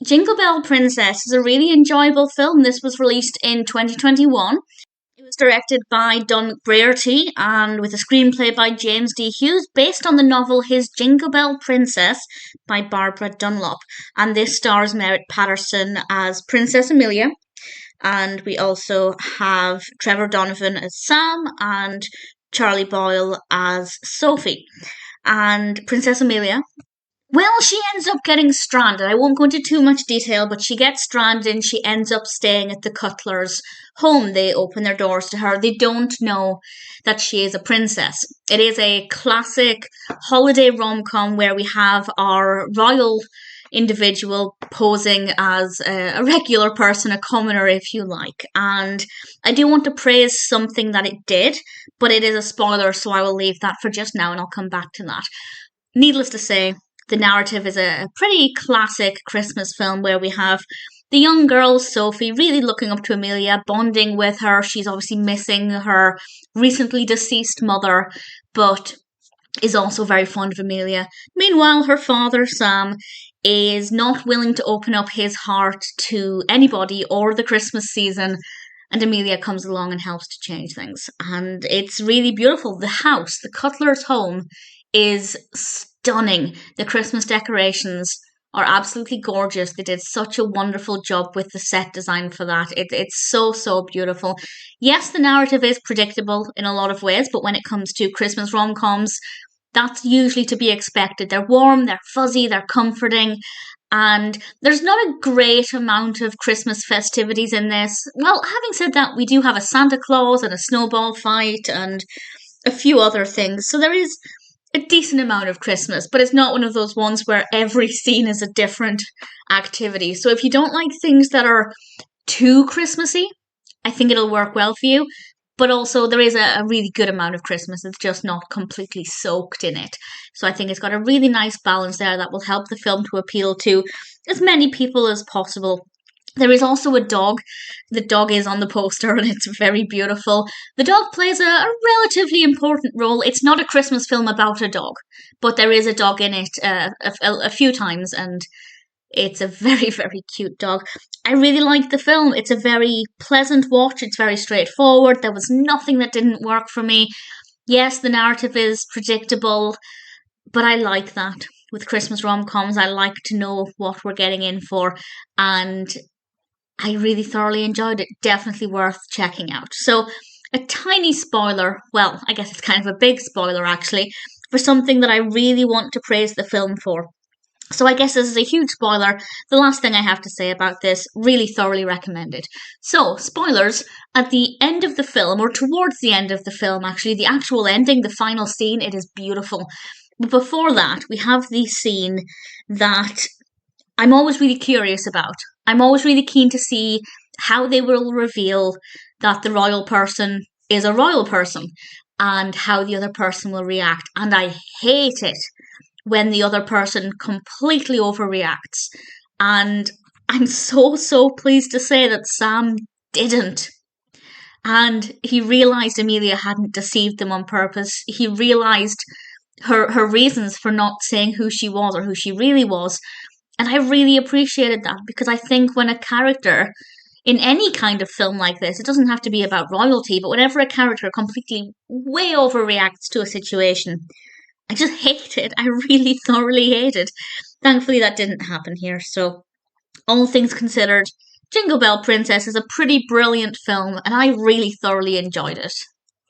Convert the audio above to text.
Jingle Bell Princess is a really enjoyable film. This was released in 2021. It was directed by McBrearty and with a screenplay by James D. Hughes based on the novel His Jingle Bell Princess by Barbara Dunlop. And this stars Merritt Patterson as Princess Amelia. And we also have Trevor Donovan as Sam and Charlie Boyle as Sophie. And Princess Amelia, well, she ends up getting stranded. I won't go into too much detail, but she gets stranded and she ends up staying at the Cutlers' home. They open their doors to her. They don't know that she is a princess. It is a classic holiday rom-com where we have our royal individual posing as a regular person, a commoner if you like. And I do want to praise something that it did, but it is a spoiler, so I will leave that for just now and I'll come back to that. Needless to say, the narrative is a pretty classic Christmas film where we have the young girl, Sophie, really looking up to Amelia, bonding with her. She's obviously missing her recently deceased mother, but is also very fond of Amelia. Meanwhile, her father, Sam, is not willing to open up his heart to anybody or the Christmas season, and Amelia comes along and helps to change things. And it's really beautiful. The house, the Cutler's home, is stunning. The Christmas decorations are absolutely gorgeous. They did such a wonderful job with the set design for that. It's so beautiful. Yes, the narrative is predictable in a lot of ways, but when it comes to Christmas rom-coms, that's usually to be expected. They're warm, they're fuzzy, they're comforting, and there's not a great amount of Christmas festivities in this. Well, having said that, we do have a Santa Claus and a snowball fight and a few other things, so there is a decent amount of Christmas, but it's not one of those ones where every scene is a different activity. So if you don't like things that are too Christmassy, I think it'll work well for you. But also there is a really good amount of Christmas. It's just not completely soaked in it. So I think it's got a really nice balance there that will help the film to appeal to as many people as possible. There is also a dog. The dog is on the poster and it's very beautiful. The dog plays a relatively important role. It's not a Christmas film about a dog, but there is a dog in it a few times and it's a very cute dog. I really liked the film. It's a very pleasant watch. It's very straightforward. There was nothing that didn't work for me. Yes, the narrative is predictable, but I like that. With Christmas rom-coms, I like to know what we're getting in for, and I really thoroughly enjoyed it. Definitely worth checking out. So, a tiny spoiler, well, I guess it's kind of a big spoiler actually, for something that I really want to praise the film for. So I guess this is a huge spoiler. The last thing I have to say about this, really thoroughly recommended. So, spoilers, at the end of the film, or towards the end of the film actually, the actual ending, the final scene, it is beautiful. But before that, we have the scene that I'm always really curious about. I'm always really keen to see how they will reveal that the royal person is a royal person and how the other person will react. And I hate it when the other person completely overreacts. And I'm so pleased to say that Sam didn't. And he realised Amelia hadn't deceived them on purpose. He realised her reasons for not saying who she was or who she really was. And I really appreciated that because I think when a character in any kind of film like this, it doesn't have to be about royalty, but whenever a character completely way overreacts to a situation, I just hate it. I really thoroughly hate it. Thankfully, that didn't happen here. So, all things considered, Jingle Bell Princess is a pretty brilliant film, and I really thoroughly enjoyed it.